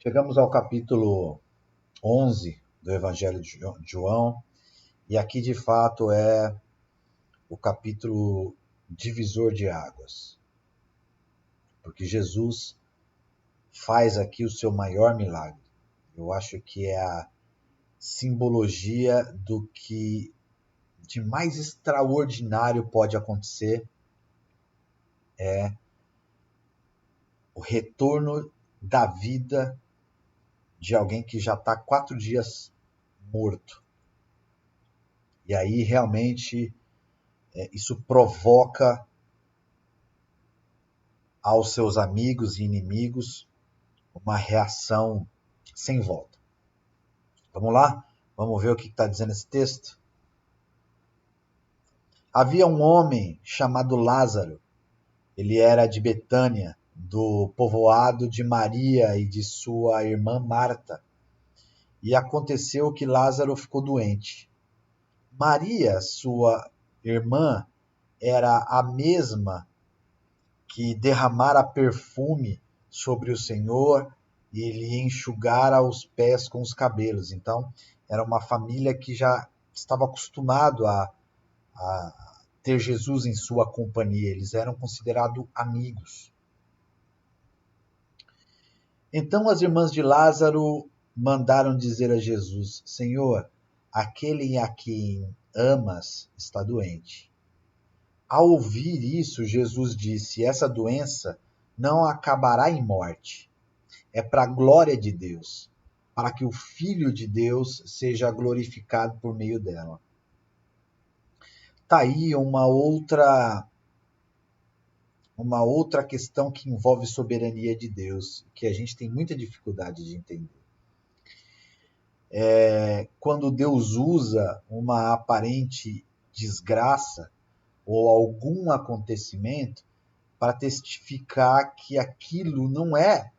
Chegamos ao capítulo 11 do Evangelho de João, e aqui de fato é o capítulo divisor de águas, porque Jesus faz aqui o seu maior milagre. Eu acho que é a simbologia do que de mais extraordinário pode acontecer, é o retorno da vida de alguém que já está 4 dias morto. E aí realmente isso provoca aos seus amigos e inimigos uma reação sem volta. Vamos lá? Vamos ver o que está dizendo esse texto? Havia um homem chamado Lázaro. Ele era de Betânia, do povoado de Maria e de sua irmã Marta. E aconteceu que Lázaro ficou doente. Maria, sua irmã, era a mesma que derramara perfume sobre o Senhor e lhe enxugara os pés com os cabelos. Então, era uma família que já estava acostumado a ter Jesus em sua companhia. Eles eram considerados amigos. Então as irmãs de Lázaro mandaram dizer a Jesus: Senhor, aquele a quem amas está doente. Ao ouvir isso, Jesus disse: essa doença não acabará em morte. É para a glória de Deus, para que o Filho de Deus seja glorificado por meio dela. Está aí uma outra questão que envolve soberania de Deus, que a gente tem muita dificuldade de entender. Quando Deus usa uma aparente desgraça ou algum acontecimento para testificar que aquilo não é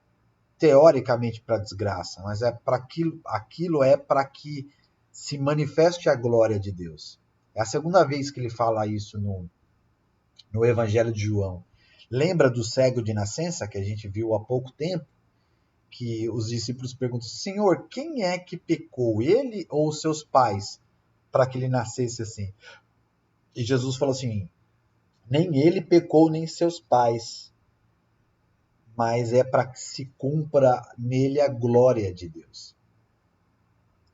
teoricamente para desgraça, mas é para aquilo é para que se manifeste a glória de Deus. É a segunda vez que ele fala isso no Evangelho de João. Lembra do cego de nascença que a gente viu há pouco tempo? Que os discípulos perguntam: Senhor, quem é que pecou, ele ou seus pais, para que ele nascesse assim? E Jesus falou assim: nem ele pecou, nem seus pais, mas é para que se cumpra nele a glória de Deus.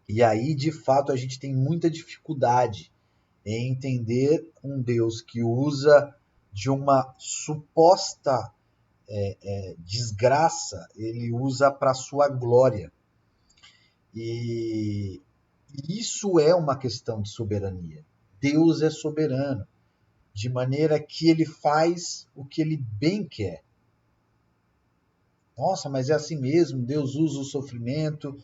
E aí, de fato, a gente tem muita dificuldade em entender um Deus que usa de uma suposta desgraça, ele usa para a sua glória. E isso é uma questão de soberania. Deus é soberano, de maneira que ele faz o que ele bem quer. Nossa, mas é assim mesmo, Deus usa o sofrimento.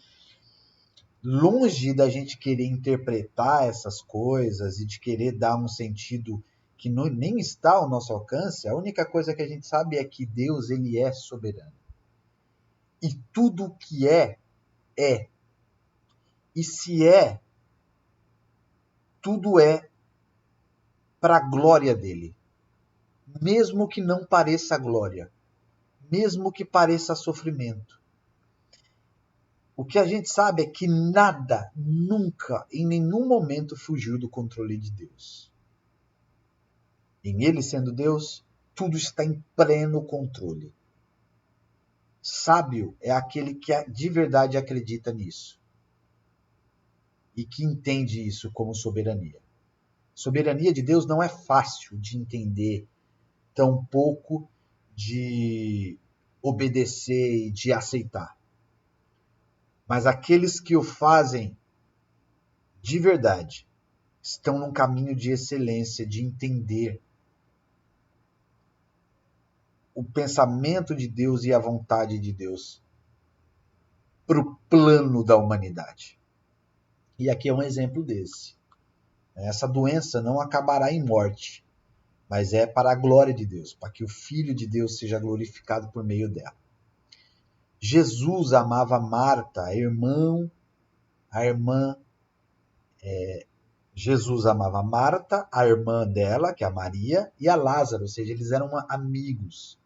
Longe da gente querer interpretar essas coisas e de querer dar um sentido que nem está ao nosso alcance, a única coisa que a gente sabe é que Deus ele é soberano. E tudo que é. E se é, tudo é para a glória dele. Mesmo que não pareça glória. Mesmo que pareça sofrimento. O que a gente sabe é que nada, nunca, em nenhum momento fugiu do controle de Deus. Em ele sendo Deus, tudo está em pleno controle. Sábio é aquele que de verdade acredita nisso. E que entende isso como soberania. Soberania de Deus não é fácil de entender, tampouco de obedecer e de aceitar. Mas aqueles que o fazem de verdade estão num caminho de excelência, de entender o pensamento de Deus e a vontade de Deus para o plano da humanidade. E aqui é um exemplo desse. Essa doença não acabará em morte, mas é para a glória de Deus, para que o Filho de Deus seja glorificado por meio dela. Jesus amava Marta, Jesus amava Marta, a irmã dela, que é a Maria, e a Lázaro, ou seja, eles eram amigos.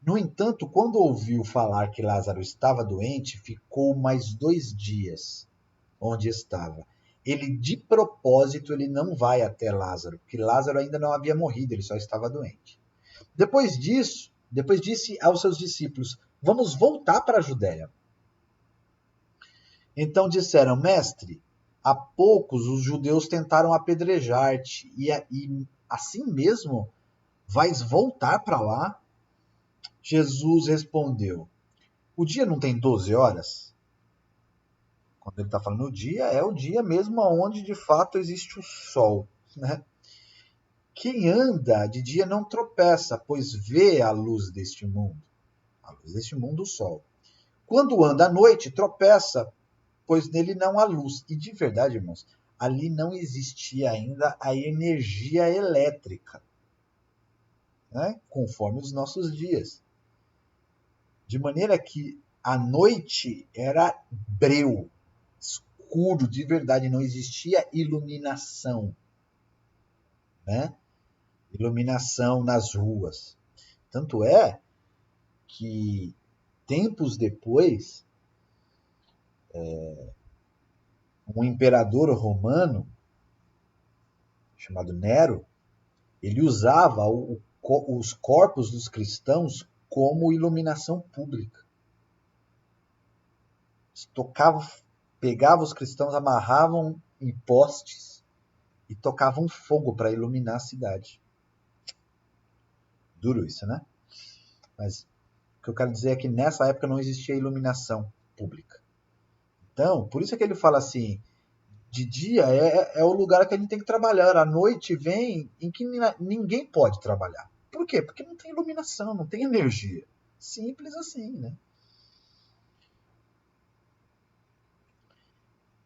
No entanto, quando ouviu falar que Lázaro estava doente, ficou mais 2 dias onde estava. Ele, de propósito, ele não vai até Lázaro, porque Lázaro ainda não havia morrido, ele só estava doente. Depois disse aos seus discípulos: Vamos voltar para a Judéia. Então disseram: Mestre, há poucos os judeus tentaram apedrejar-te, e assim mesmo vais voltar para lá? Jesus respondeu: O dia não tem 12 horas? Quando ele está falando o dia, é o dia mesmo onde de fato existe o sol, né? Quem anda de dia não tropeça, pois vê a luz deste mundo. A luz deste mundo, o sol. Quando anda à noite, tropeça, pois nele não há luz. E de verdade, irmãos, ali não existia ainda a energia elétrica, né? Conforme os nossos dias. De maneira que a noite era breu, escuro de verdade, não existia iluminação, né? Iluminação nas ruas. Tanto é que tempos depois, um imperador romano chamado Nero, ele usava os corpos dos cristãos como iluminação pública. Tocava, pegava os cristãos, amarravam em postes e tocavam fogo para iluminar a cidade. Duro isso, né? Mas o que eu quero dizer é que nessa época não existia iluminação pública. Então, por isso é que ele fala assim, de dia é o lugar que a gente tem que trabalhar. À noite vem em que ninguém pode trabalhar. Por quê? Porque não tem iluminação, não tem energia. Simples assim, né?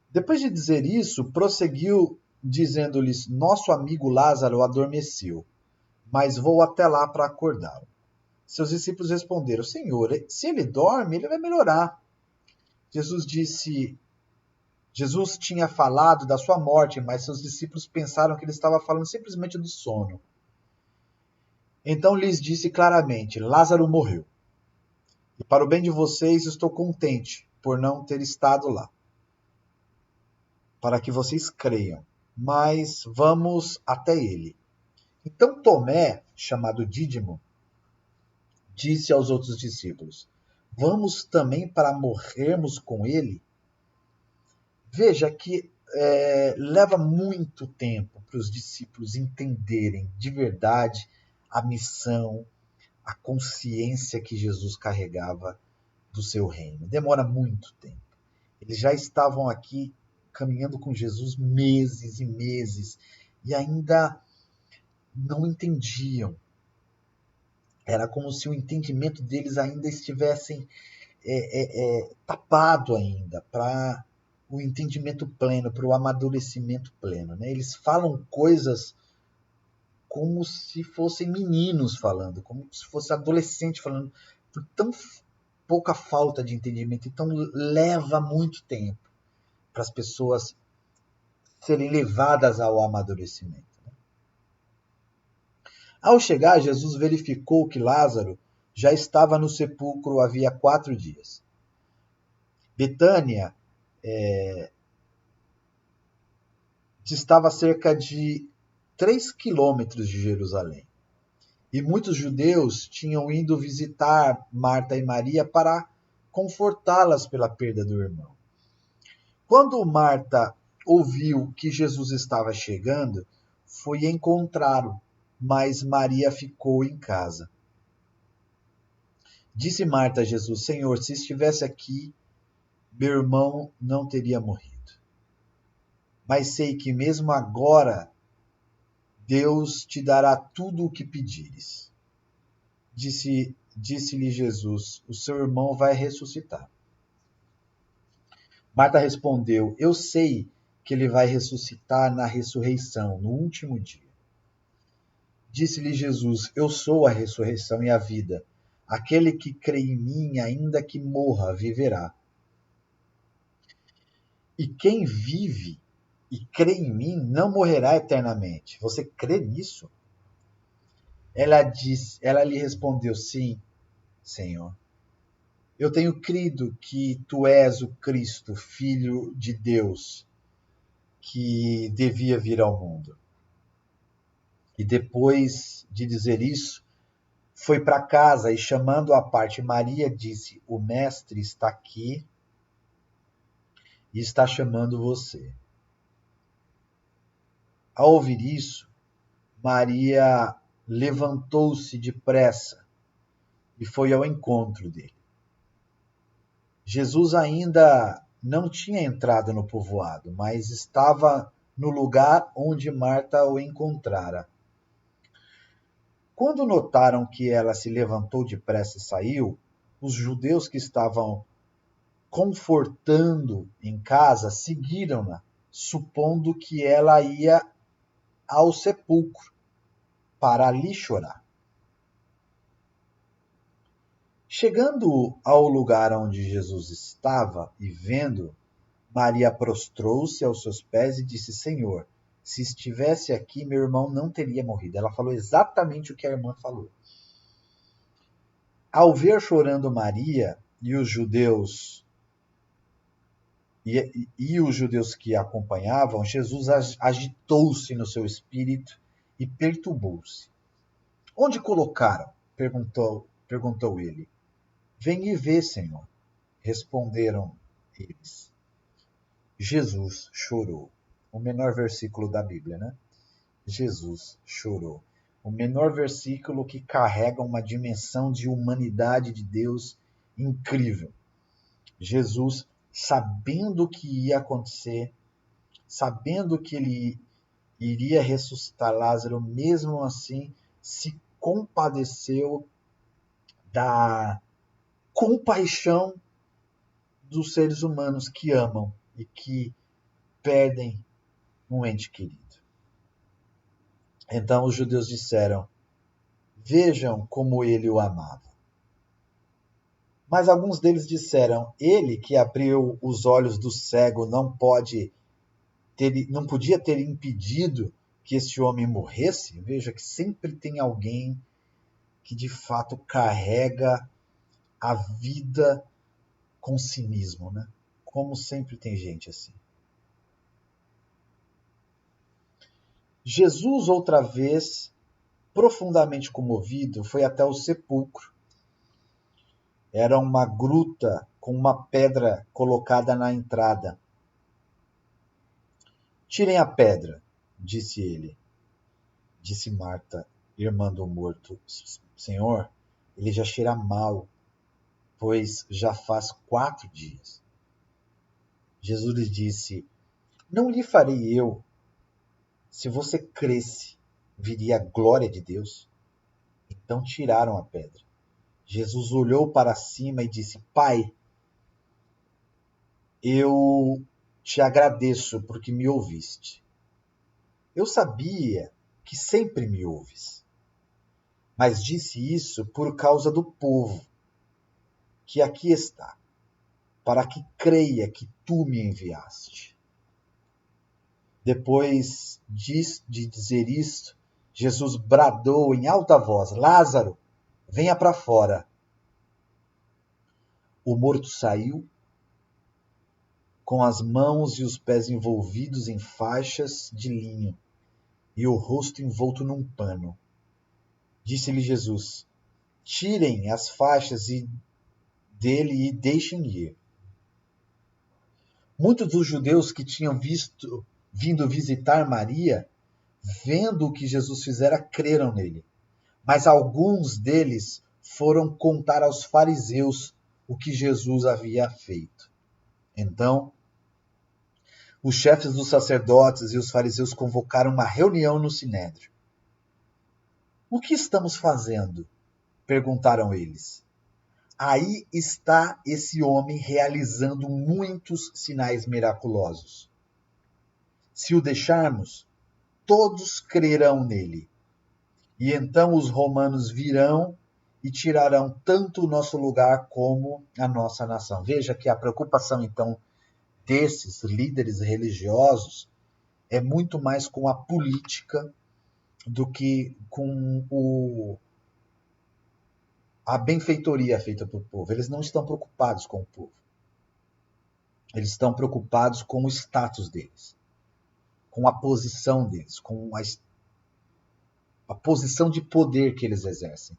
Depois de dizer isso, prosseguiu dizendo-lhes: Nosso amigo Lázaro adormeceu, mas vou até lá para acordá-lo. Seus discípulos responderam: Senhor, se ele dorme, ele vai melhorar. Jesus tinha falado da sua morte, mas seus discípulos pensaram que ele estava falando simplesmente do sono. Então lhes disse claramente: Lázaro morreu. E para o bem de vocês, estou contente por não ter estado lá, para que vocês creiam. Mas vamos até ele. Então Tomé, chamado Dídimo, disse aos outros discípulos: Vamos também para morrermos com ele? Veja que leva muito tempo para os discípulos entenderem de verdade a missão, a consciência que Jesus carregava do seu reino. Demora muito tempo. Eles já estavam aqui caminhando com Jesus meses e meses e ainda não entendiam. Era como se o entendimento deles ainda estivesse tapado ainda para o entendimento pleno, para o amadurecimento pleno. Né? Eles falam coisas como se fossem meninos falando, como se fosse adolescente falando, por tão pouca falta de entendimento. Então leva muito tempo para as pessoas serem levadas ao amadurecimento. Ao chegar, Jesus verificou que Lázaro já estava no sepulcro havia 4 dias. Betânia estava a cerca de 3 quilômetros de Jerusalém. E muitos judeus tinham ido visitar Marta e Maria para confortá-las pela perda do irmão. Quando Marta ouviu que Jesus estava chegando, foi encontrá-lo, mas Maria ficou em casa. Disse Marta a Jesus: Senhor, se estivesse aqui, meu irmão não teria morrido. Mas sei que mesmo agora Deus te dará tudo o que pedires. Disse-lhe Jesus: O seu irmão vai ressuscitar. Marta respondeu: Eu sei que ele vai ressuscitar na ressurreição, no último dia. Disse-lhe Jesus: Eu sou a ressurreição e a vida. Aquele que crê em mim, ainda que morra, viverá. E quem vive e crê em mim não morrerá eternamente. Você crê nisso? Ela lhe respondeu: Sim, Senhor. Eu tenho crido que tu és o Cristo, Filho de Deus, que devia vir ao mundo. E depois de dizer isso, foi para casa e, chamando à parte Maria, disse: O Mestre está aqui e está chamando você. Ao ouvir isso, Maria levantou-se depressa e foi ao encontro dele. Jesus ainda não tinha entrado no povoado, mas estava no lugar onde Marta o encontrara. Quando notaram que ela se levantou depressa e saiu, os judeus que estavam confortando em casa seguiram-na, supondo que ela ia ao sepulcro para ali chorar. Chegando ao lugar onde Jesus estava e vendo, Maria prostrou-se aos seus pés e disse: Senhor, se estivesse aqui, meu irmão não teria morrido. Ela falou exatamente o que a irmã falou. Ao ver chorando Maria e os judeus os judeus que a acompanhavam, Jesus agitou-se no seu espírito e perturbou-se. Onde colocaram? Perguntou ele. Vem e vê, Senhor. Responderam eles. Jesus chorou. O menor versículo da Bíblia, né? Jesus chorou. O menor versículo que carrega uma dimensão de humanidade de Deus incrível. Jesus, sabendo o que ia acontecer, sabendo que ele iria ressuscitar Lázaro, mesmo assim se compadeceu da compaixão dos seres humanos que amam e que perdem um ente querido. Então os judeus disseram: Vejam como ele o amava. Mas alguns deles disseram: Ele que abriu os olhos do cego não podia ter impedido que esse homem morresse? Veja que sempre tem alguém que de fato carrega a vida com cinismo, né? Como sempre tem gente assim. Jesus, outra vez, profundamente comovido, foi até o sepulcro. Era uma gruta com uma pedra colocada na entrada. Tirem a pedra, disse ele. Disse Marta, irmã do morto. Senhor, ele já cheira mal, pois já faz 4 dias. Jesus lhe disse: Não lhe farei eu. Se você cresce, viria a glória de Deus. Então tiraram a pedra. Jesus olhou para cima e disse: Pai, eu te agradeço porque me ouviste. Eu sabia que sempre me ouves, mas disse isso por causa do povo que aqui está, para que creia que tu me enviaste. Depois de dizer isto, Jesus bradou em alta voz: Lázaro, venha para fora. O morto saiu, com as mãos e os pés envolvidos em faixas de linho e o rosto envolto num pano. Disse-lhe Jesus: Tirem as faixas dele e deixem ir. Muitos dos judeus que tinham vindo visitar Maria, vendo o que Jesus fizera, creram nele. Mas alguns deles foram contar aos fariseus o que Jesus havia feito. Então, os chefes dos sacerdotes e os fariseus convocaram uma reunião no sinédrio. O que estamos fazendo? Perguntaram eles. Aí está esse homem realizando muitos sinais miraculosos. Se o deixarmos, todos crerão nele. E então os romanos virão e tirarão tanto o nosso lugar como a nossa nação. Veja que a preocupação, então, desses líderes religiosos é muito mais com a política do que com a benfeitoria feita para o povo. Eles não estão preocupados com o povo. Eles estão preocupados com o status deles, com a posição deles, com a posição de poder que eles exercem.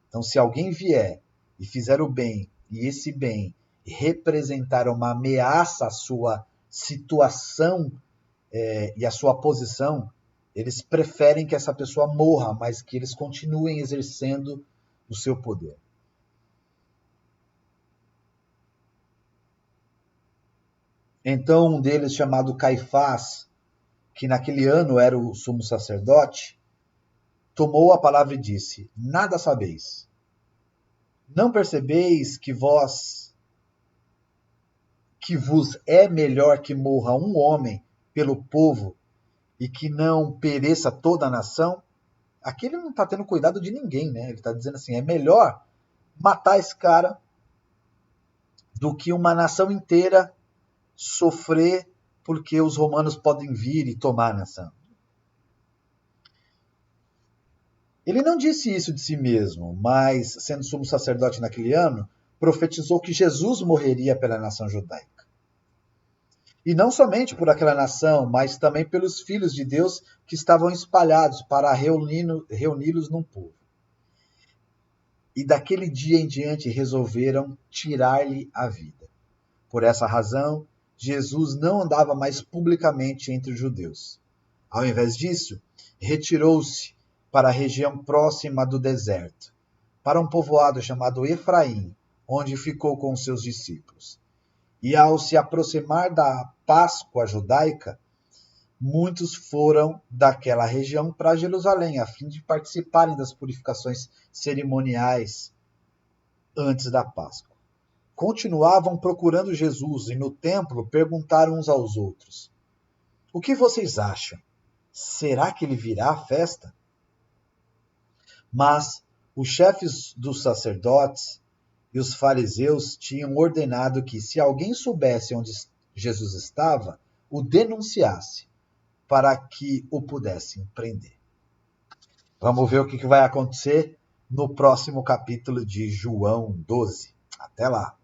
Então, se alguém vier e fizer o bem, e esse bem representar uma ameaça à sua situação e à sua posição, eles preferem que essa pessoa morra, mas que eles continuem exercendo o seu poder. Então, um deles, chamado Caifás, que naquele ano era o sumo sacerdote, tomou a palavra e disse: Nada sabeis. Não percebeis que vos é melhor que morra um homem pelo povo e que não pereça toda a nação? Aqui ele não está tendo cuidado de ninguém, né? Ele está dizendo assim: é melhor matar esse cara do que uma nação inteira sofrer porque os romanos podem vir e tomar a nação. Ele não disse isso de si mesmo, mas, sendo sumo sacerdote naquele ano, profetizou que Jesus morreria pela nação judaica. E não somente por aquela nação, mas também pelos filhos de Deus que estavam espalhados para reuni-los num povo. E daquele dia em diante resolveram tirar-lhe a vida. Por essa razão, Jesus não andava mais publicamente entre os judeus. Ao invés disso, retirou-se para a região próxima do deserto, para um povoado chamado Efraim, onde ficou com seus discípulos. E ao se aproximar da Páscoa judaica, muitos foram daquela região para Jerusalém, a fim de participarem das purificações cerimoniais antes da Páscoa. Continuavam procurando Jesus e no templo perguntaram uns aos outros: O que vocês acham? Será que ele virá à festa? Mas os chefes dos sacerdotes e os fariseus tinham ordenado que, se alguém soubesse onde Jesus estava, o denunciasse, para que o pudessem prender. Vamos ver o que vai acontecer no próximo capítulo de João 12. Até lá!